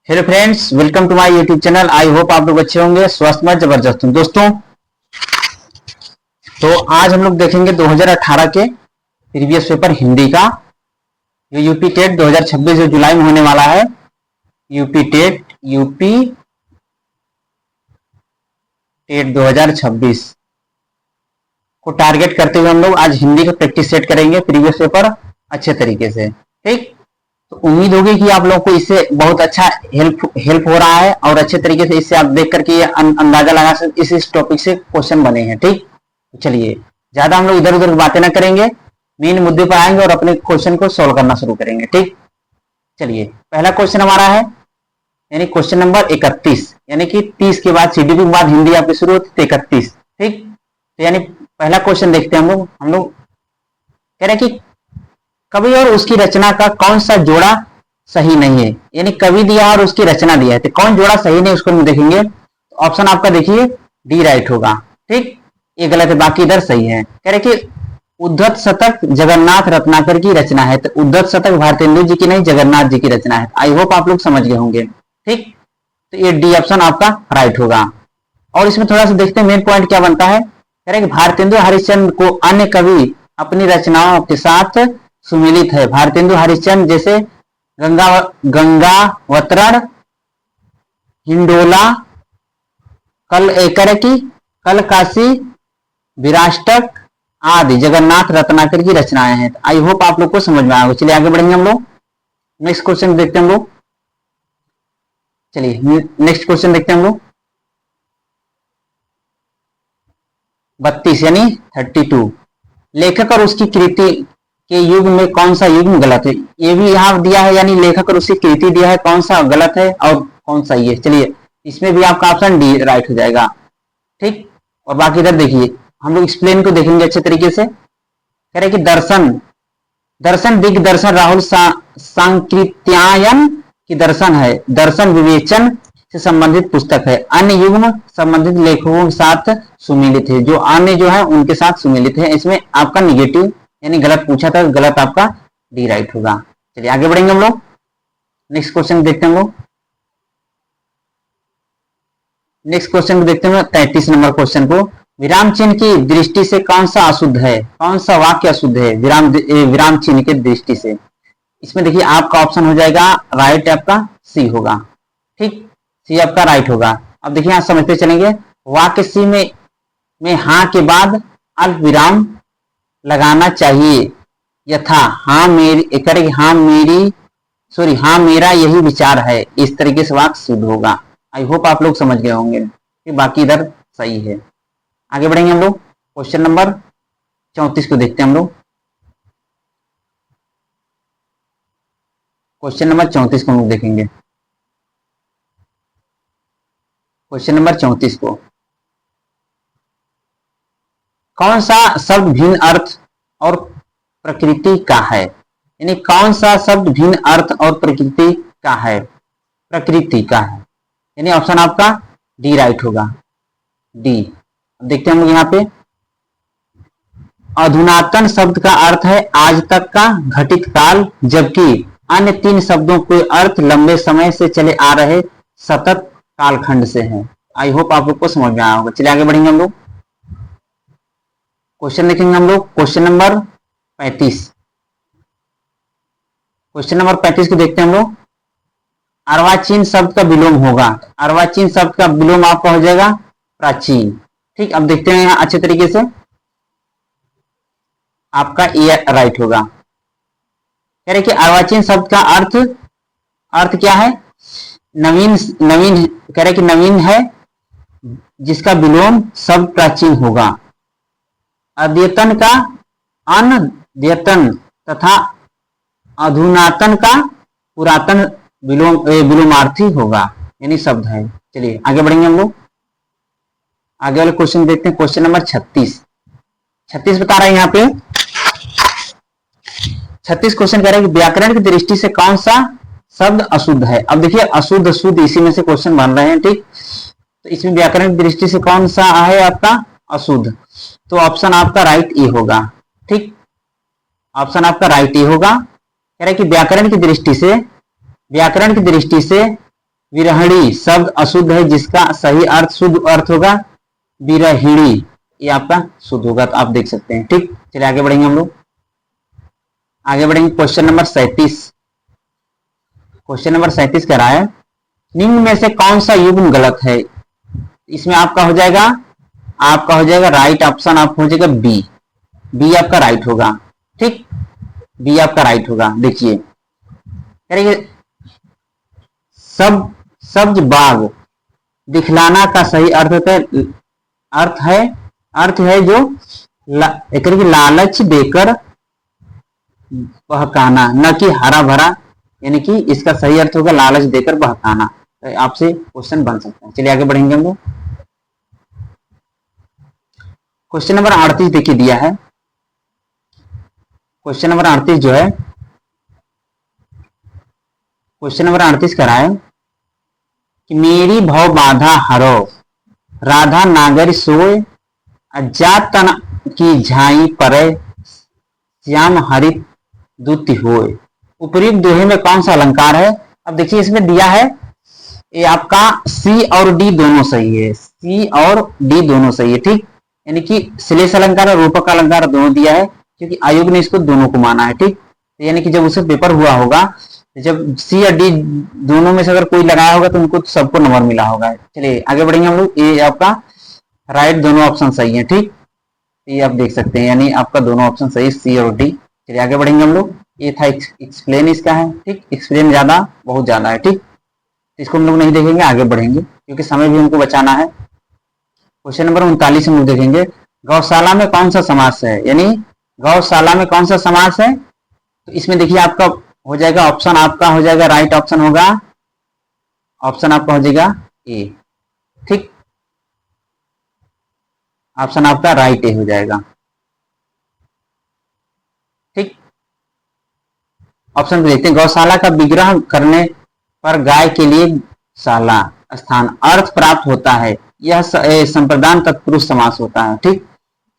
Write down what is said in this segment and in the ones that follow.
Hello friends, welcome to my YouTube channel. I hope आप लोग अच्छे होंगे, स्वस्थ में जबरदस्त हूँ। दोस्तों, तो आज हम लोग देखेंगे 2018 के प्रीवियस पेपर हिंदी का, जो यूपी टेट 2026 जो जुलाई में होने वाला है। यूपी टेट 2026 को टारगेट करते हुए हम लोग आज हिंदी का प्रैक्टिस सेट करेंगे, प्रीवियस पेपर अच्छे तरीके से। ठीक, तो उम्मीद होगी कि आप लोग को इससे बहुत अच्छा हेल्प हो रहा है और अच्छे तरीके से इससे आप देख करके ये अंदाजा लगा सकते इस टॉपिक से क्वेश्चन बने हैं। ठीक, तो चलिए ज्यादा हम लोग इधर उधर बातें ना करेंगे, मेन मुद्दे पर आएंगे और अपने क्वेश्चन को सोल्व करना शुरू करेंगे। ठीक, चलिए पहला क्वेश्चन हमारा है, यानी क्वेश्चन नंबर 31, यानी कि 30 के बाद सीडीपी के बाद हिंदी आपकी शुरू होती है 31। ठीक, तो यानी पहला क्वेश्चन देखते हैं हम लोग कह रहे हैं कि कवि और उसकी रचना का कौन सा जोड़ा सही नहीं है। यानी कवि दिया और उसकी रचना दिया है, तो कौन जोड़ा सही नहीं उसको हम देखेंगे। तो ऑप्शन आपका देखिए डी राइट होगा। ठीक, ये गलत है, बाकी इधर सही है। कह रहे कि उद्धत शतक जगन्नाथ रत्नाकर की रचना है, तो उद्धत शतक भारतेंदु जी की नहीं, जगन्नाथ जी की रचना है। आई होप आप लोग समझ गए होंगे। ठीक, तो ये डी ऑप्शन आपका राइट होगा। और इसमें थोड़ा सा देखते हैं मेन पॉइंट क्या बनता है। कह रहे कि भारतेंदु हरिश्चंद्र को अन्य कवि अपनी रचनाओं के साथ सुमिलित है। भारतेंदु हरिश्चंद्र जैसे गंगावतरण, हिंडोला, कल एकर की, कल काशी, विराष्टक आदि जगन्नाथ रत्नाकर की रचनाएं हैं। आई होप आप लोग को समझ में आएगा। चलिए आगे बढ़ेंगे हम लोग, नेक्स्ट क्वेश्चन देखते हैं हम लोग। चलिए नेक्स्ट क्वेश्चन देखते हैं हम लोग। 32 यानी 32, लेखक और उसकी कृति के युग में कौन सा युग्म गलत है। ये भी यहाँ दिया है, यानी लेखक और उसकी कृति दिया है, कौन सा गलत है और कौन सा ये। चलिए इसमें भी आपका ऑप्शन डी राइट हो जाएगा। ठीक, और बाकी इधर देखिए हम लोग एक्सप्लेन को देखेंगे अच्छे तरीके से। कह रहे कि दर्शन दिग्दर्शन राहुल सांकृत्यायन की दर्शन है, दर्शन विवेचन से संबंधित पुस्तक है, अन्य युग्म संबंधित लेखकों के साथ सुमिलित है। जो अन्य जो है उनके साथ सुमिलित है, इसमें आपका निगेटिव यानी गलत पूछा था, गलत आपका डी राइट होगा। चलिए आगे बढ़ेंगे हम लोग, नेक्स्ट क्वेश्चन देखते हैं हम लोग। नेक्स्ट क्वेश्चन को देखते हैं 33 नंबर क्वेश्चन को। विराम चिन्ह की दृष्टि से कौन सा अशुद्ध है, कौन सा वाक्य अशुद्ध है विराम चिन्ह की दृष्टि से। इसमें देखिए आपका ऑप्शन हो जाएगा राइट, आपका सी होगा। ठीक, सी आपका राइट होगा। अब देखिए यहां समझते चलेंगे, वाक्य सी में हाँ के बाद अल्प विराम लगाना चाहिए, यथा हाँ मेरा यही विचार है। इस तरीके से वाक्य शुद्ध होगा। आई होप आप लोग समझ गए होंगे। बाकी इधर सही है। आगे बढ़ेंगे हम लोग, क्वेश्चन नंबर 34 को देखते हैं हम लोग। क्वेश्चन नंबर 34 को हम लोग देखेंगे। क्वेश्चन नंबर 34 को, कौन सा शब्द भिन्न अर्थ और प्रकृति का है। यानी कौन सा शब्द भिन्न अर्थ और प्रकृति का है, यानी ऑप्शन आपका डी राइट होगा, डी। देखते हैं हम लोग यहाँ पे, अधुनातन शब्द का अर्थ है आज तक का घटित काल, जबकि अन्य 3 शब्दों के अर्थ लंबे समय से चले आ रहे सतत कालखंड से हैं। आई होप आप लोग को समझ में आया होगा। चलिए आगे बढ़ेंगे हम लोग, क्वेश्चन देखेंगे हम लोग। क्वेश्चन नंबर 35, क्वेश्चन नंबर 35 को देखते हैं हम लोग। अर्वाचीन शब्द का विलोम होगा, अर्वाचीन शब्द का विलोम आपका हो जाएगा प्राचीन। ठीक, अब देखते हैं यहाँ अच्छे तरीके से, आपका ए राइट होगा। कह रहे कि अर्वाचीन शब्द का अर्थ क्या है, नवीन। कह रहे कि नवीन है जिसका विलोम शब्द प्राचीन होगा। अद्यतन का अनद्यतन तथा अधुनातन का पुरातन विलोमार्थी होगा, यानी शब्द है। चलिए आगे बढ़ेंगे हम लोग, आगे वाले क्वेश्चन देखते हैं। क्वेश्चन नंबर 36 बता रहा है यहाँ पे। 36 क्वेश्चन कह रहा है कि व्याकरण की दृष्टि से कौन सा शब्द अशुद्ध है। अब देखिए अशुद्ध शुद्ध इसी में से क्वेश्चन बन रहे हैं। ठीक, तो इसमें व्याकरण की दृष्टि से कौन सा है आपका अशुद्ध, तो ऑप्शन आपका राइट ए होगा। ठीक, ऑप्शन आपका राइट ए होगा। कह रहा है कि व्याकरण की दृष्टि से विरहिणी शब्द अशुद्ध है, जिसका सही अर्थ शुद्ध अर्थ होगा विरहिणी, ये आपका शुद्ध होगा। तो आप देख सकते हैं। ठीक, चलिए आगे बढ़ेंगे हम लोग। आगे बढ़ेंगे क्वेश्चन नंबर 37। क्वेश्चन नंबर 37 कह रहा है निम्न में से कौन सा युग्म गलत है। इसमें आपका हो जाएगा राइट ऑप्शन आपका हो जाएगा बी। बी आपका राइट होगा। ठीक, बी आपका राइट होगा। देखिए करेंगे सब सब्ज बाग दिखलाना का सही अर्थ होता है, अर्थ है जो एक लालच देकर बहकाना, न कि हरा भरा, यानी कि इसका सही अर्थ होगा लालच देकर बहकाना। तो आपसे क्वेश्चन बन सकता है। चलिए आगे बढ़ेंगे हम लोग। क्वेश्चन नंबर 38 देखिए दिया है। क्वेश्चन नंबर 38 जो है, क्वेश्चन नंबर 38 कह रहा है कि मेरी भव बाधा हरो राधा नागर सोए अजात तन की झाई परे श्याम हरित दूती होए। उपयुक्त दोहे में कौन सा अलंकार है। अब देखिए इसमें दिया है ये आपका सी और डी दोनों सही है। सी और डी दोनों सही है। ठीक, यानी कि श्लेष अलंकार और रूपक अलंकार दोनों दिया है, क्योंकि आयोग ने इसको दोनों को माना है। ठीक, तो यानी कि जब उसे पेपर हुआ होगा, जब सी या डी दोनों में से अगर कोई लगाया होगा तो उनको सबको नंबर मिला होगा। चलिए आगे बढ़ेंगे हम लोग। ये आपका राइट दोनों ऑप्शन सही है। ठीक, ये आप देख सकते हैं, यानी आपका दोनों ऑप्शन सही, सी और डी। चलिए आगे बढ़ेंगे हम लोग। ये था एक्सप्लेन इसका है। ठीक, एक्सप्लेन बहुत ज्यादा है। ठीक, इसको हम लोग नहीं देखेंगे, आगे बढ़ेंगे क्योंकि समय भी हमको बचाना है। क्वेश्चन नंबर 39 हम लोग देखेंगे गौशाला में कौन सा समास है, यानी गौशाला में कौन सा समास है। तो इसमें देखिए आपका हो जाएगा ऑप्शन, आपका हो जाएगा राइट ऑप्शन होगा, ऑप्शन आपका हो जाएगा ए। ठीक, ऑप्शन आपका राइट ए हो जाएगा। ठीक, ऑप्शन देखते हैं। गौशाला का विग्रह करने पर गाय के लिए शाला स्थान अर्थ प्राप्त होता है, यह संप्रदान तत्पुरुष समास होता है। ठीक,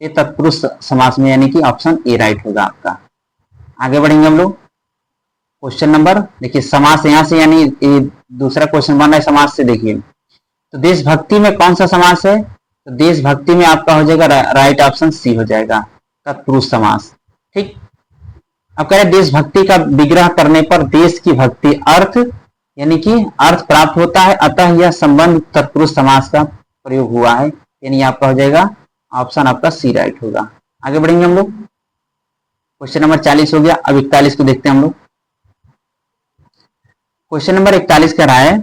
ये तत्पुरुष समास में, यानी कि ऑप्शन ए राइट होगा आपका। आगे बढ़ेंगे हम लोग। क्वेश्चन नंबर देखिए समास यहां से, यानी दूसरा क्वेश्चन बन रहा है समास से। देखिए तो देशभक्ति में कौन सा समास है। तो देशभक्ति में आपका हो जाएगा राइट ऑप्शन सी हो जाएगा, तत्पुरुष समास। ठीक, अब कह रहे देशभक्ति का विग्रह करने पर देश की भक्ति अर्थ, यानी कि अर्थ प्राप्त होता है, अतः यह संबंध तत्पुरुष समास का प्रयोग हुआ है, यानी आपका हो जाएगा ऑप्शन आपका सी राइट होगा। आगे बढ़ेंगे हम लोग। क्वेश्चन नंबर 40 हो गया। अब 41 को देखते हैं हम लोग। क्वेश्चन नंबर 41 कह रहा है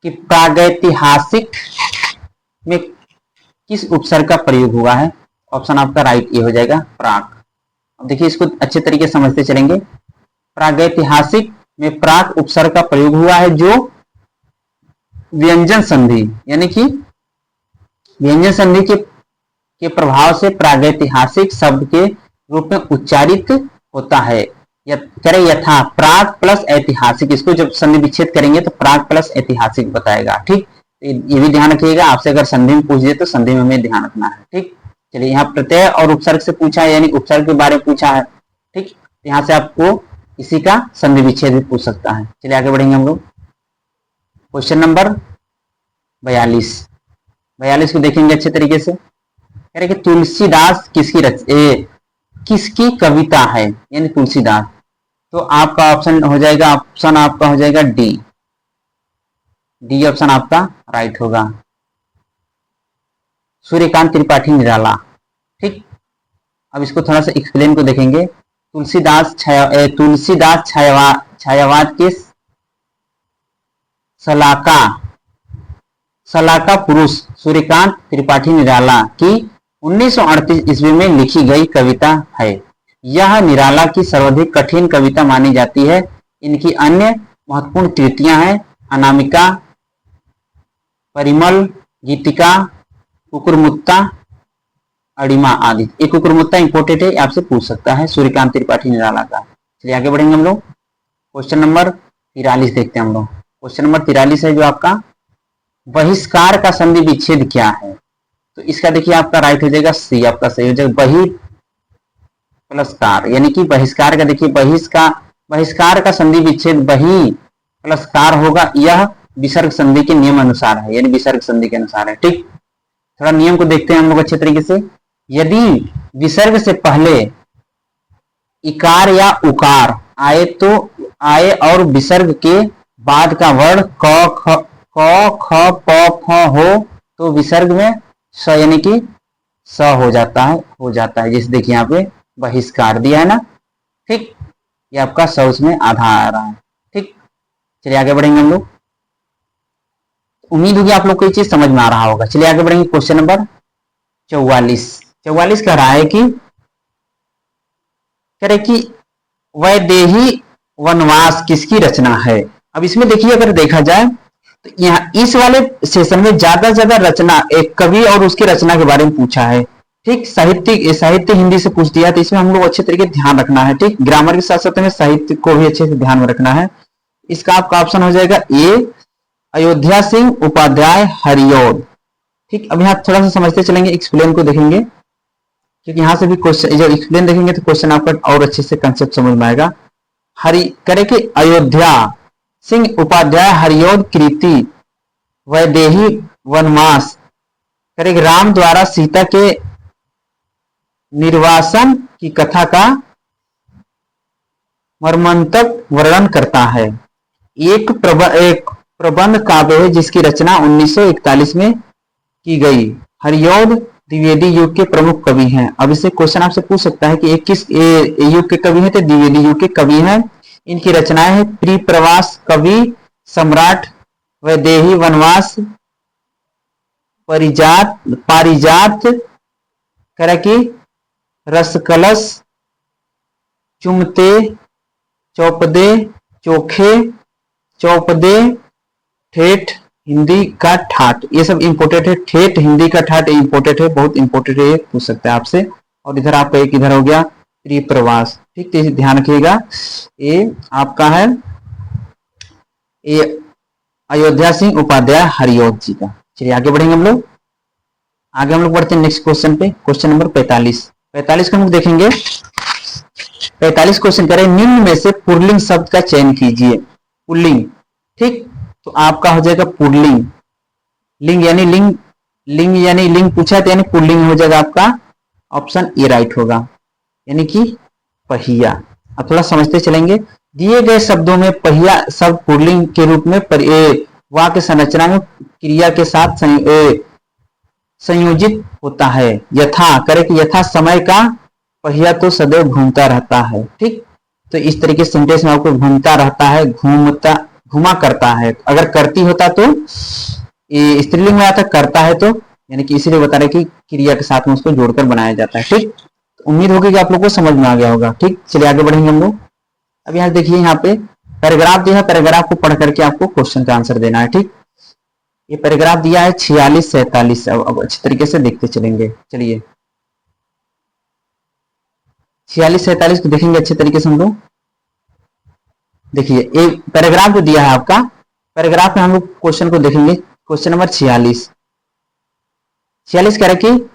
कि प्रागैतिहासिक में किस उपसर्ग का प्रयोग हुआ है। ऑप्शन आपका राइट ए हो जाएगा, प्राक। अब देखिए इसको अच्छे तरीके से समझते चलेंगे। प्रागैतिहासिक में प्राक उपसर्ग का प्रयोग हुआ है, जो व्यंजन संधि, यानी कि व्यंजन संधि के प्रभाव से प्रागैतिहासिक शब्द के रूप में उच्चारित होता है। करें यथा प्राक प्लस ऐतिहासिक, इसको जब संधि विच्छेद करेंगे तो प्राक प्लस ऐतिहासिक बताएगा। ठीक, ये भी ध्यान रखिएगा, आपसे अगर संधि में पूछ दे तो संधि में हमें ध्यान रखना है। ठीक, चलिए यहाँ प्रत्यय और उपसर्ग से पूछा है, यानी उपसर्ग के बारे में पूछा है। ठीक, यहाँ से आपको इसी का संधि विच्छेद भी पूछ सकता है। चलिए आगे बढ़ेंगे हम लोग। क्वेश्चन नंबर 42 को देखेंगे अच्छे तरीके से। कह रहे कि तुलसीदास किसकी कविता है, यानी तुलसीदास। तो आपका ऑप्शन हो जाएगा, ऑप्शन आपका हो जाएगा डी। डी ऑप्शन आपका राइट होगा, सूर्यकांत त्रिपाठी निराला। ठीक, अब इसको थोड़ा सा एक्सप्लेन को देखेंगे। तुलसीदास छायावाद के सलाका पुरुष सूर्यकांत त्रिपाठी निराला की 1938 ईस्वी में लिखी गई कविता है। यह निराला की सर्वाधिक कठिन कविता मानी जाती है। इनकी अन्य महत्वपूर्ण कृतियां हैं अनामिका, परिमल, गीतिका, कुकुरमुत्ता, अड़िमा आदि। एक कुकुरमुत्ता इंपोर्टेंट है, आपसे पूछ सकता है सूर्यकांत त्रिपाठी निराला का। चलिए आगे बढ़ेंगे हम लोग। क्वेश्चन नंबर 43 देखते हैं हम लोग। क्वेश्चन नंबर 43 है जो आपका बहिष्कार का संधि विच्छेद क्या है। तो इसका देखिए आपका राइट हो जाएगा सी, आपका सही हो जाएगा बहि प्लस कार, यानी कि बहिष्कार का देखिए बहिष्कार का संधि विच्छेद बहि प्लस कार होगा, यह विसर्ग संधि के नियम अनुसार है, यानी विसर्ग संधि के अनुसार है। ठीक, थोड़ा नियम को देखते हैं हम लोग अच्छे तरीके से। यदि विसर्ग से पहले इकार या उकार आए तो आए और विसर्ग के बाद का वर्ण क ख प फ हो तो विसर्ग में स यानी कि स हो जाता है। जैसे देखिए यहाँ पे बहिष्कार दिया है ना। ठीक, ये आपका स उसमें आधा आ रहा है। ठीक, चलिए आगे बढ़ेंगे हम लोग। उम्मीद होगी आप लोग को ये चीज समझ में आ रहा होगा। चलिए आगे बढ़ेंगे। क्वेश्चन नंबर 44 कह रहा है कि वैदेही वनवास किसकी रचना है। अब इसमें देखिए, अगर देखा जाए तो यहाँ इस वाले सेशन में ज्यादा से ज्यादा रचना एक कवि और उसकी रचना के बारे में पूछा है। ठीक, साहित्य हिंदी से पूछ दिया, तो इसमें हम लोग अच्छे तरीके से ध्यान रखना है। ठीक, ग्रामर के साथ साथ में साहित्य को भी अच्छे से ध्यान में रखना है। इसका आपका ऑप्शन हो जाएगा ए, अयोध्या सिंह उपाध्याय हरिऔध। ठीक, अब यहाँ थोड़ा सा समझते चलेंगे, एक्सप्लेन को देखेंगे, क्योंकि यहाँ से भी क्वेश्चन जब एक्सप्लेन देखेंगे तो क्वेश्चन आपका और अच्छे से कंसेप्ट समझ में आएगा। करे कि अयोध्या सिंह उपाध्याय हरिऔध कृति वैदेही वनवास करे राम द्वारा सीता के निर्वासन की कथा का मर्मांतक वर्णन करता है। एक प्रबंध काव्य है जिसकी रचना 1941 में की गई। हरिऔध द्विवेदी युग के प्रमुख कवि हैं। अब इससे क्वेश्चन आपसे पूछ सकता है कि एक किस युग के कवि हैं, तो द्विवेदी युग के कवि हैं। इनकी रचनाएं हैं प्रिप्रवास कवि सम्राट, वैदेही वनवास, पारिजात करा की रसकलश, चुमते, चौपदे, चोखे, चौपदे, ठेठ हिंदी का ठाठ, ये सब इंपोर्टेड है। ठेठ हिंदी का ठाठ इंपोर्टेड है, बहुत इंपोर्टेड है, पूछ सकते हैं आपसे। और इधर आपका एक इधर हो गया प्रिप्रवास। ठीक, तो ध्यान रखिएगा, ये आपका है ये अयोध्या सिंह उपाध्याय हरिऔध जी का। चलिए आगे बढ़ेंगे हम लोग। आगे हम लोग बढ़ते हैं नेक्स्ट क्वेश्चन पे। क्वेश्चन नंबर 45 का हम लोग देखेंगे। 45 क्वेश्चन करें, निम्न में से पुल्लिंग शब्द का चयन कीजिए। पुल्लिंग, ठीक, तो आपका हो जाएगा पुल्लिंग। लिंग यानी लिंग पूछा तो यानी पुल्लिंग हो जाएगा आपका ऑप्शन ए राइट होगा, यानी कि पहिया। अब थोड़ा समझते चलेंगे। दिए गए शब्दों में पहिया शब्द पुल्लिंग के रूप में वाक्य संरचना में क्रिया के साथ संयोजित होता है। यथा करे कि यथा समय का पहिया तो सदैव घूमता रहता है। ठीक, तो इस तरीके से सेंटेंस में आपको घूमता रहता है, घुमा करता है। अगर करती होता तो स्त्रीलिंग में आता, करता है तो यानी कि इसीलिए बता रहे कि क्रिया के साथ में उसको जोड़कर बनाया जाता है। ठीक, उम्मीद होगी कि आप लोगों को समझ में आ गया होगा। ठीक, चलिए आगे बढ़ेंगे हम लोग। अब यहाँ देखिए, यहाँ पे पैराग्राफ दिया है, पैराग्राफ को पढ़ करके आपको क्वेश्चन का आंसर देना है। ठीक, ये पैराग्राफ दिया है 46-47। अब अच्छे तरीके से देखते चलेंगे। चलिए 46-47 को देखेंगे अच्छे तरीके से हम लोग। देखिए एक पैराग्राफ जो दिया है आपका, पैराग्राफ में हम लोग क्वेश्चन को देखेंगे। क्वेश्चन नंबर 46 कह रहे कि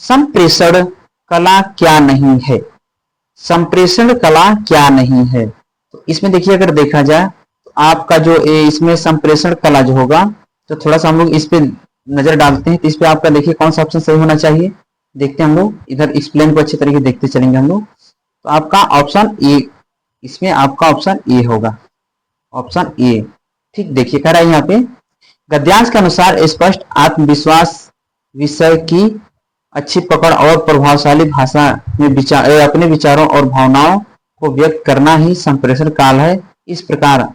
संप्रेषण कला क्या नहीं है। संप्रेषण कला क्या नहीं है, तो इसमें देखिए अगर देखा जाए तो आपका जो इसमें संप्रेषण कला जो होगा, तो थोड़ा सा हम लोग इस पे नजर डालते हैं। तो इस पे आपका देखिए कौन सा ऑप्शन सही होना चाहिए, देखते हैं हम लोग। इधर एक्सप्लेन को अच्छे तरीके देखते चलेंगे हम लोग। तो आपका ऑप्शन ए, इसमें आपका ऑप्शन ए होगा, ऑप्शन ए। ठीक, देखिए कह रहा है यहाँ पे गद्यांश के अनुसार स्पष्ट आत्मविश्वास विषय की अच्छी पकड़ और प्रभावशाली भाषा में अपने विचारों और भावनाओं को व्यक्त करना ही संप्रेषण काल है। इस प्रकार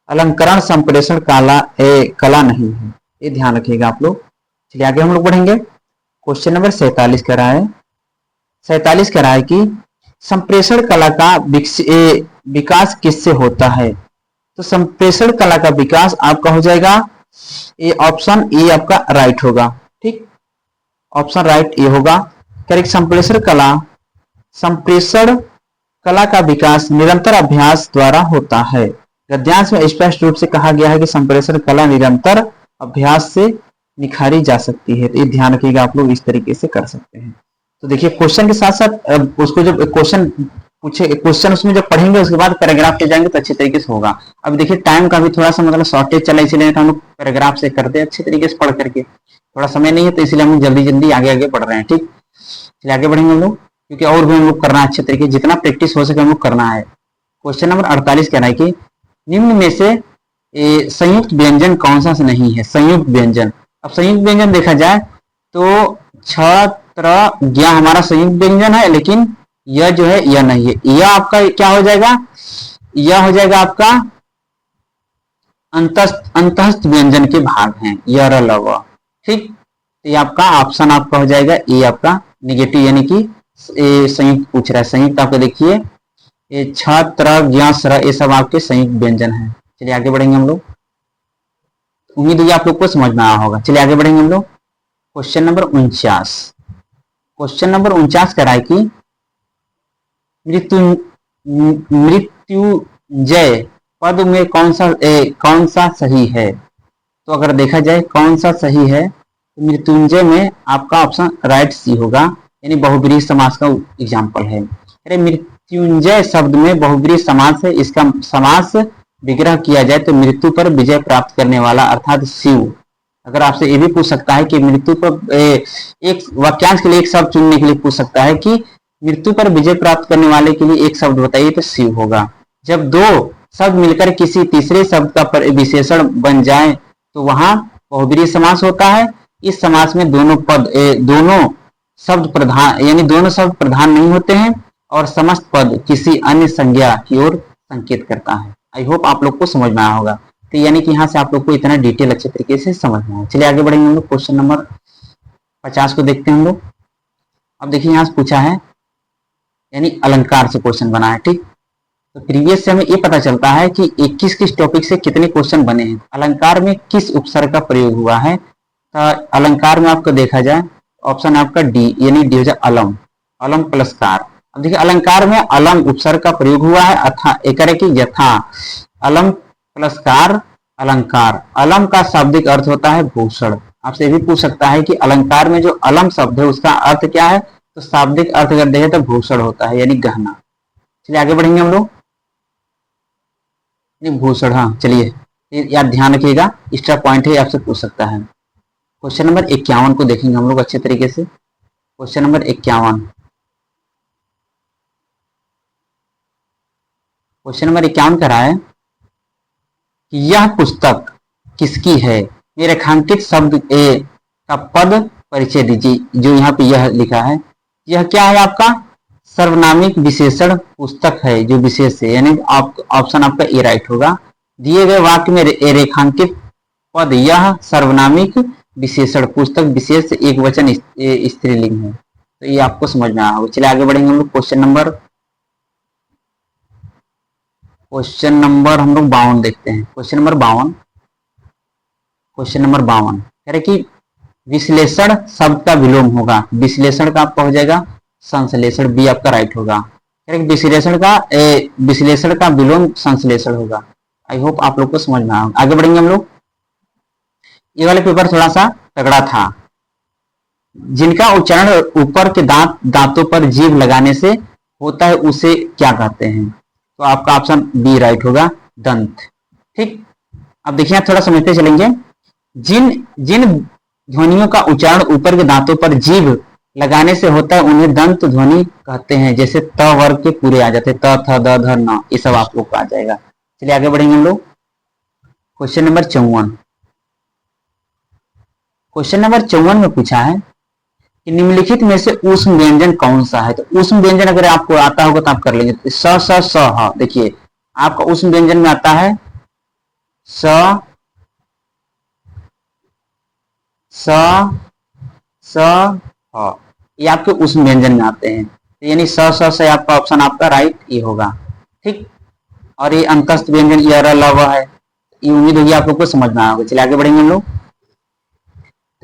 अलंकरण संप्रेषण कला नहीं है, ये ध्यान रखिएगा आप लोग। चलिए आगे हम लोग बढ़ेंगे। क्वेश्चन नंबर 47 कह रहा है, 47 कह रहा है कि संप्रेषण कला का विकास किससे होता है। तो संप्रेषण कला का विकास आपका हो जाएगा ये ऑप्शन ए आपका राइट होगा। ठीक, ऑप्शन राइट ए होगा। करेक्ट, संप्रेषण कला का विकास निरंतर अभ्यास द्वारा होता है। गद्यांश में स्पष्ट रूप से कहा गया है कि संप्रेषण कला निरंतर अभ्यास से निखारी जा सकती है। तो ये ध्यान रखिएगा आप लोग, इस तरीके से कर सकते हैं। तो देखिए क्वेश्चन के साथ साथ उसको जब क्वेश्चन पूछे क्वेश्चन उसमें जब पढ़ेंगे उसके बाद पैराग्राफ पे जाएंगे तो अच्छे तरीके से होगा। अब देखिए टाइम का भी थोड़ा सा मतलब शॉर्टेज चला, इसलिए हम लोग पैराग्राफ से करते हैं अच्छे तरीके से पढ़ करके, थोड़ा समय नहीं है तो इसलिए हम लोग जल्दी जल्दी आगे आगे बढ़ रहे हैं। ठीक, चलिए आगे बढ़ेंगे हम लोग, क्योंकि और भी हम लोग करना है अच्छे तरीके, जितना प्रैक्टिस हो सके हम लोग करना है। क्वेश्चन नंबर 48 कह रहा है कि निम्न में से संयुक्त व्यंजन कौन सा नहीं है। संयुक्त व्यंजन, अब संयुक्त व्यंजन देखा जाए तो छत्र ज्ञा हमारा संयुक्त व्यंजन है, लेकिन यह जो है यह नहीं है। यह आपका क्या हो जाएगा, यह हो जाएगा आपका अंतस्थ व्यंजन के भाग हैं, य र ल व। ठीक, ये आपका ऑप्शन आपका हो जाएगा ये आपका निगेटिव, यानी कि संयुक्त पूछ रहा है। संयुक्त आपको देखिए ये छ त्र ज्ञ स्र ये सब आपके संयुक्त व्यंजन हैं। चलिए आगे बढ़ेंगे हम लोग, उम्मीद है आप लोग को समझ में आया होगा। चलिए आगे बढ़ेंगे हम लोग, क्वेश्चन नंबर 49। क्वेश्चन नंबर 49 कह रहा है कि मृत्युंजय पद में कौन सा सही है। तो अगर देखा जाए कौन सा सही है तो मृत्युंजय में आपका ऑप्शन राइट सी होगा, यानी बहुब्रीहि समास का एग्जाम्पल है। अरे मृत्युंजय शब्द में बहुब्रीहि समास है, इसका समास विग्रह किया जाए तो मृत्यु पर विजय प्राप्त करने वाला अर्थात शिव। अगर आपसे ये भी पूछ सकता है कि मृत्यु पर एक वाक्यांश के लिए एक शब्द चुनने के लिए पूछ सकता है कि मृत्यु पर विजय प्राप्त करने वाले के लिए एक शब्द बताइए, तो शिव होगा। जब दो शब्द मिलकर किसी तीसरे शब्द का विशेषण बन जाए तो वहां बहुब्रीहि समास होता है। इस समास में दोनों शब्द प्रधान, यानी दोनों शब्द प्रधान नहीं होते हैं और समस्त पद किसी अन्य संज्ञा की ओर संकेत करता है। आई होप आप लोग को समझ में आया होगा। तो यानी कि यहाँ से आप लोग को इतना डिटेल अच्छे तरीके से समझ में आया। चलिए आगे बढ़ेंगे हम लोग, क्वेश्चन नंबर 50 को देखते हैं हम लोग। अब देखिए यहाँ से पूछा है, यानी अलंकार से क्वेश्चन बना है। ठीक, तो प्रीवियस से हमें ये पता चलता है कि किस किस टॉपिक से कितने क्वेश्चन बने हैं। अलंकार में किस उपसर्ग का प्रयोग हुआ है, तो अलंकार में आपको देखा जाए ऑप्शन आपका डी, यानी डी हो जाए अलम, अलम प्लस कार। अब देखिए अलंकार में अलम उपसर्ग का प्रयोग हुआ है, अथा एक कि यथा, अलम प्लस कार अलंकार। अलम का शाब्दिक अर्थ होता है भूषण। आपसे ये भी पूछ सकता है कि अलंकार में जो अलम शब्द है उसका अर्थ क्या है, तो शाब्दिक अर्थ अगर देखें तो भूषण होता है, यानी गहना। चलिए आगे बढ़ेंगे हम लोग, भूषण, हाँ चलिए यार ध्यान रखिएगा, एक्स्ट्रा पॉइंट है, आपसे पूछ सकता है। क्वेश्चन नंबर 51 को देखेंगे हम लोग अच्छे तरीके से। क्वेश्चन नंबर 51, क्वेश्चन नंबर 51 कह रहा है कि यह पुस्तक किसकी है। ये रेखांकित शब्द ए का पद परिचय दीजिए। जो यहाँ पे यह लिखा है, यह क्या है आपका सर्वनामिक विशेषण पुस्तक है, जो विशेष है, यानी ऑप्शन आपका ए राइट होगा। दिए गए वाक्य में रेखांकित पद यह सर्वनामिक विशेषण पुस्तक विशेष एक वचन स्त्रीलिंग है। तो ये आपको समझ में आया होगा। चलिए आगे बढ़ेंगे हम लोग, क्वेश्चन नंबर हम लोग 52 देखते हैं। क्वेश्चन नंबर 52, क्वेश्चन नंबर 52 कह रहे कि विश्लेषण शब्द का विलोम होगा। विश्लेषण का आपका हो जाएगा संश्लेषण, बी आपका राइट होगा। विश्लेषण का विलोम संश्लेषण होगा। आई होप आप लोग को समझ में आया। आगे बढ़ेंगे हम लोग, ये वाले पेपर थोड़ा सा तगड़ा था। जिनका उच्चारण ऊपर के दांतों पर जीभ लगाने से होता है उसे क्या कहते हैं, तो आपका ऑप्शन बी राइट होगा, दंत। ठीक, अब देखिए थोड़ा समझते चलेंगे। जिन ध्वनियों का उच्चारण ऊपर के दांतों पर जीभ लगाने से होता है उन्हें दंत ध्वनि कहते हैं। जैसे त वर्ग के पूरे आ जाते, त थ द ध न, ये सब आप लोग को आ जाएगा। चलिए आगे बढ़ेंगे हम लोग, क्वेश्चन नंबर 54। क्वेश्चन नंबर 54 में पूछा है कि निम्नलिखित में से ऊष्म व्यंजन कौन सा है। तो ऊष्म व्यंजन अगर आपको आता होगा तो आप कर लेंगे। स स स ह, देखिए आपका ऊष्म व्यंजन में आता है स स स ह, ये आपके ऊष्म व्यंजन में आते हैं। तो यानी स स से आपका ऑप्शन आपका राइट ये होगा। ठीक, और ये अंतस्थ व्यंजन ये र ल व है। ये उम्मीद होगी आप लोग को समझ में आया होगा। चलिए आगे बढ़ेंगे हम लोग,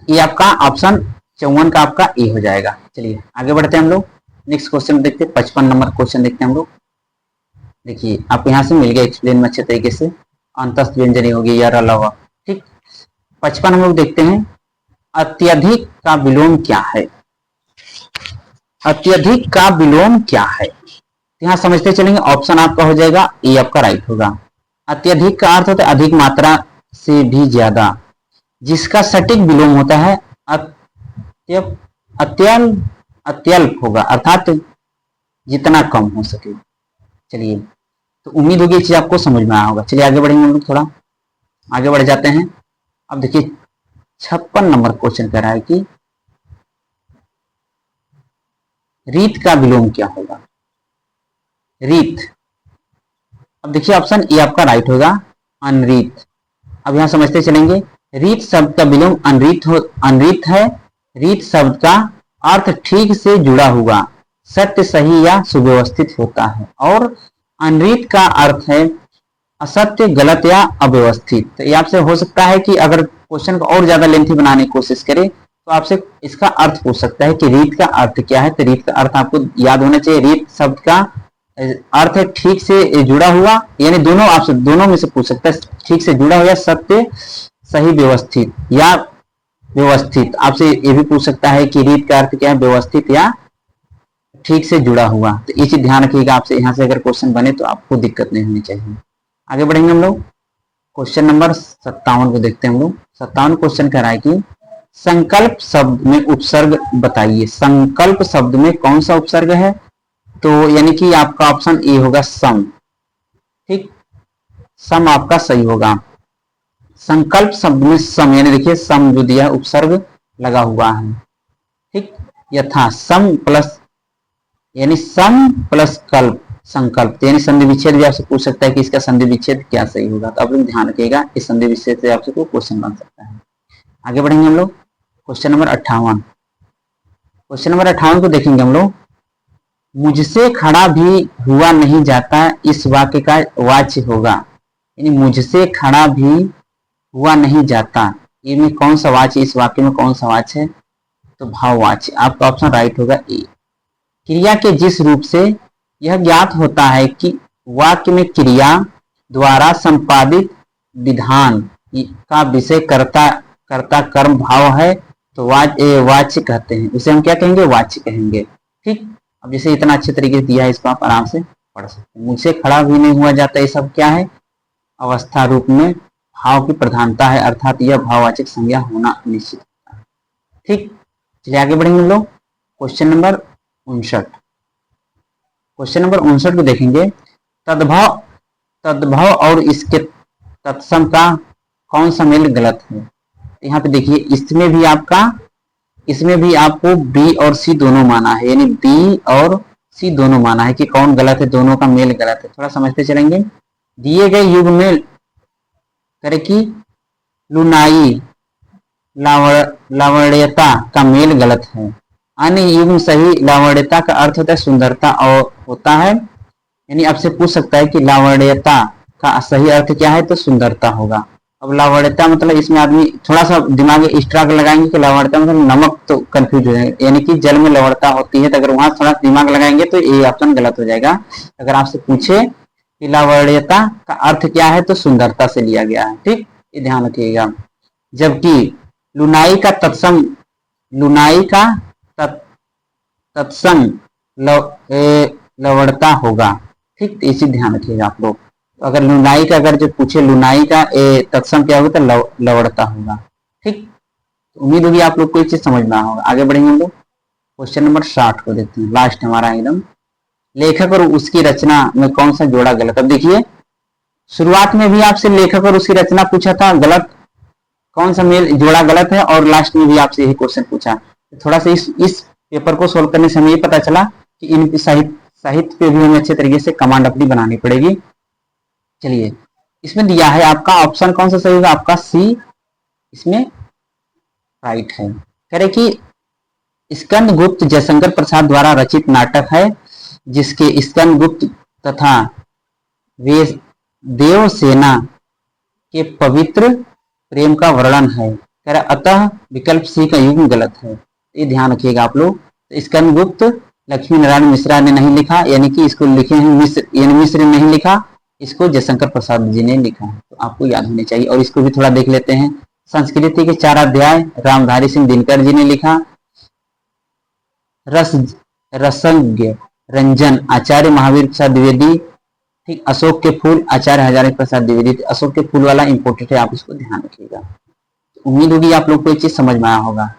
ये आपका ऑप्शन 54 का आपका ए हो जाएगा। चलिए आगे बढ़ते हैं हम लोग, नेक्स्ट क्वेश्चन देखते हैं। 55 नंबर क्वेश्चन देखते हैं हम लोग। देखिए आप यहाँ से मिल गया एक्सप्लेन में अच्छे तरीके से, अंतस्थ व्यंजन होगी या र ल व। ठीक, 55 हम लोग देखते हैं, अत्यधिक का विलोम क्या है। अत्यधिक का विलोम क्या है, यहाँ समझते चलेंगे, ऑप्शन आपका हो जाएगा ए, आपका राइट होगा। अत्यधिक का अर्थ होता है अधिक मात्रा से भी ज्यादा, जिसका सटीक विलोम होता है अत्यल्प अत्यल्प होगा, अर्थात जितना कम हो सके। चलिए, तो उम्मीद होगी ये चीज आपको समझ में आया होगा। चलिए आगे बढ़ेंगे हम लोग, थोड़ा आगे बढ़ जाते हैं। अब देखिए 56 नंबर क्वेश्चन कह रहा है कि रीत का विलोम क्या होगा। रीत, अब देखिए ऑप्शन ए आपका राइट होगा, अनरीत। अब यहां समझते चलेंगे, रीत शब्द का विलोम अनरीत है। रीत शब्द का अर्थ ठीक से जुड़ा हुआ, सत्य, सही या सुव्यवस्थित होता है, और अनरीत का अर्थ है असत्य, गलत या अव्यवस्थित। तो ये आपसे हो सकता है कि अगर क्वेश्चन को और ज्यादा लेंथी बनाने की कोशिश करें तो आपसे इसका अर्थ पूछ सकता है कि रीत का अर्थ क्या है। तो रीत का अर्थ आपको याद होना चाहिए। रीत शब्द का अर्थ है ठीक से जुड़ा हुआ, यानी दोनों, आपसे दोनों में से पूछ सकता है, ठीक से जुड़ा हुआ, सत्य, सही, व्यवस्थित या व्यवस्थित। आपसे ये भी पूछ सकता है कि रीत का अर्थ क्या है, व्यवस्थित या ठीक से जुड़ा हुआ। तो ये चीज ध्यान रखिएगा, आपसे यहाँ से अगर क्वेश्चन बने तो आपको दिक्कत नहीं होनी चाहिए। आगे बढ़ेंगे हम लोग, क्वेश्चन नंबर 57 को देखते हैं हम लोग। 57 क्वेश्चन कह रहा है कि संकल्प शब्द में उपसर्ग बताइए। संकल्प शब्द में कौन सा उपसर्ग है, तो यानी कि आपका ऑप्शन ए होगा सम। ठीक, सम आपका सही होगा। संकल्प शब्द में सम, यानी देखिए सम जो दिया उपसर्ग लगा हुआ है। ठीक, यथा सम प्लस, यानी सम प्लस कल्प, संकल्प, यानी संधि विच्छेद भी आपसे पूछ सकता है कि इसका संधि विच्छेद क्या सही होगा। तो आप लोग ध्यान रखिएगा, इस संधि विच्छेद से आपसे कोई क्वेश्चन बन सकता है। आगे बढ़ेंगे हम लोग, क्वेश्चन नंबर 58। क्वेश्चन नंबर 58 को देखेंगे हम लोग। मुझसे खड़ा भी हुआ नहीं जाता, इस वाक्य का वाच्य होगा। यानी मुझसे खड़ा भी हुआ नहीं जाता, ये में कौन सा वाच्य, इस वाक्य में कौन सा वाच्य है, तो भाववाच्य। आपका ऑप्शन राइट होगा ए। क्रिया के जिस रूप से यह ज्ञात होता है कि वाक्य में क्रिया द्वारा संपादित विधान का विषय कर्ता कर्म भाव है, तो वाच्य कहते हैं, उसे हम क्या कहेंगे, वाच्य कहेंगे। ठीक, अब जैसे इतना अच्छे तरीके से दिया है, इसको आप आराम से पढ़ सकते हैं। मुझसे खड़ा भी नहीं हुआ जाता, ये सब क्या है, अवस्था रूप में भाव की प्रधानता है, अर्थात यह भाववाचक संज्ञा होना निश्चित होता है। ठीक, चलिए आगे बढ़ेंगे हम लोग, क्वेश्चन नंबर 59। क्वेश्चन नंबर 59 को देखेंगे। तद्भव और इसके तत्सम का कौन सा मेल गलत है। यहाँ पे देखिए, इसमें भी आपको बी और सी दोनों माना है, यानी बी और सी दोनों माना है कि कौन गलत है, दोनों का मेल गलत है। थोड़ा समझते चलेंगे। दिए गए युग में करे कि लुनाई लावण्यता का मेल गलत है। अन्य युग में सही लावण्यता का अर्थ होता है सुंदरता और होता है, यानी आपसे पूछ सकता है कि लावण्यता का सही अर्थ क्या है, तो सुंदरता होगा। अब लावण्यता मतलब इसमें आदमी थोड़ा सा दिमाग एक्स्ट्रा लगाएंगे कि लावण्यता मतलब नमक, तो कंफ्यूज हो जाएगा, यानी कि जल में लवणता होती है, तो अगर वहां थोड़ा दिमाग लगाएंगे तो ये ऑप्शन गलत हो जाएगा। अगर आपसे पूछे कि लावण्यता का अर्थ क्या है, तो सुंदरता से लिया गया है। ठीक, ये ध्यान रखिएगा। जबकि लुनाई का तत्सम लवणता होगा। ठीक, तो इसी ध्यान रखिएगा आप लोग। तो अगर लुनाई का, अगर जो पूछे लुनाई का तत्सम क्या होगा, तो लवणता होगा। ठीक, तो उम्मीद होगी आप लोग को ये चीज समझ में आया होगा। आगे बढ़ेंगे हम लोग, क्वेश्चन नंबर 60 को देखते हैं, लास्ट हमारा एकदम। लेखक और उसकी रचना में कौन सा जोड़ा गलत। अब देखिए, शुरुआत में भी आपसे लेखक और उसकी रचना पूछा था, गलत, कौन सा मेल जोड़ा गलत है, और लास्ट में भी आपसे यही क्वेश्चन पूछा। तो थोड़ा सा इस पेपर को सोल्व करने से हमें ये पता चला कि इन साहित्य पे भी हमें अच्छे तरीके से कमांड अपनी बनानी पड़ेगी। चलिए, इसमें दिया है आपका ऑप्शन कौन सा सही होगा, आपका सी इसमें राइट है। कह रहे कि स्कंद गुप्त जयशंकर प्रसाद द्वारा रचित नाटक है, जिसके स्कंद गुप्त तथा वे देवसेना के पवित्र प्रेम का वर्णन है। कह रहा अतः विकल्प सी का युग्म गलत है। ये ध्यान रखिएगा आप लोग। तो स्कंद गुप्त लक्ष्मी नारायण मिश्रा ने नहीं लिखा, यानी कि इसको लिखे हैं मिश्र, यानी मिश्र ने नहीं लिखा, इसको जयशंकर प्रसाद जी ने लिखा है। तो आपको याद होने चाहिए। और इसको भी थोड़ा देख लेते हैं। संस्कृति के 4 अध्याय रामधारी सिंह दिनकर जी ने लिखा। रसज्ञ रंजन आचार्य महावीर प्रसाद द्विवेदी, ठीक, अशोक के फूल आचार्य हजारे प्रसाद द्विवेदी। अशोक के फूल वाला इंपोर्टेंट है, आप इसको ध्यान रखिएगा। उम्मीद होगी आप लोग को ये चीज समझ में आया होगा।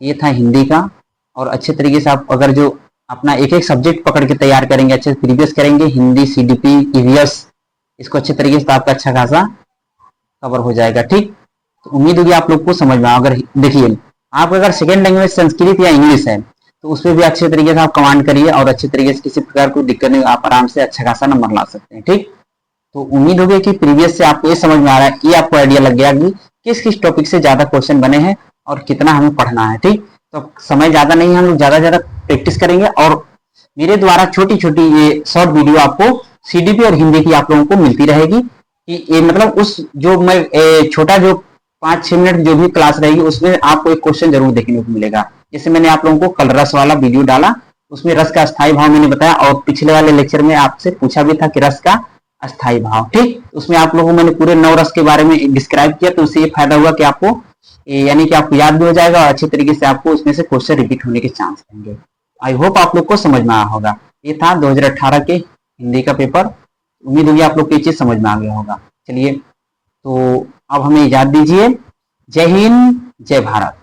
ये था हिंदी का, और अच्छे तरीके से आप अगर जो अपना एक एक सब्जेक्ट पकड़ के तैयार करेंगे, अच्छे से प्रीवियस करेंगे, हिंदी, सीडीपी, ईवीएस, इसको अच्छे तरीके से, तो आपका अच्छा खासा कवर हो जाएगा। ठीक, तो उम्मीद होगी आप लोग को समझ में आया। अगर देखिए, आप अगर सेकेंड लैंग्वेज संस्कृत या इंग्लिश है तो उसमें भी अच्छे तरीके से आप कमांड करिए, और अच्छे तरीके से किसी प्रकार को दिक्कत नहीं, आप आराम से अच्छा खासा नंबर ला सकते हैं। ठीक, तो उम्मीद होगी कि प्रीवियस से आपको ये समझ में आ रहा है, ये आपको आइडिया लग गया कि किस किस टॉपिक से ज्यादा क्वेश्चन बने हैं और कितना हमें पढ़ना है। ठीक, तो समय ज्यादा नहीं है, हम लोग ज्यादा ज्यादा प्रैक्टिस करेंगे, और मेरे द्वारा छोटी छोटी ये शॉर्ट वीडियो आपको सीडीपी और हिंदी की आप लोगों को मिलती रहेगी। कि ये मतलब उस जो मैं छोटा जो 5-6 मिनट जो भी क्लास रहेगी उसमें आपको एक क्वेश्चन जरूर देखने को मिलेगा। जैसे मैंने आप लोगों को कल रस वाला वीडियो डाला, उसमें रस का स्थायी भाव मैंने बताया, और पिछले वाले लेक्चर में आपसे पूछा भी था कि रस का अस्थाई भाव। ठीक, उसमें आप लोगों को मैंने पूरे 9 रस के बारे में डिस्क्राइब किया, तो उससे ये फायदा हुआ कि आपको यानी कि आपको याद भी हो जाएगा, और अच्छे तरीके से आपको उसमें से क्वेश्चन रिपीट होने के चांस रहेंगे। आई होप आप लोग को समझ में आया होगा। ये था 2018 के हिंदी का पेपर। उम्मीद होगी आप लोग को ये चीज समझ में आ गया होगा। चलिए, तो अब हमें इजाजत दीजिए। जय हिंद, जय भारत।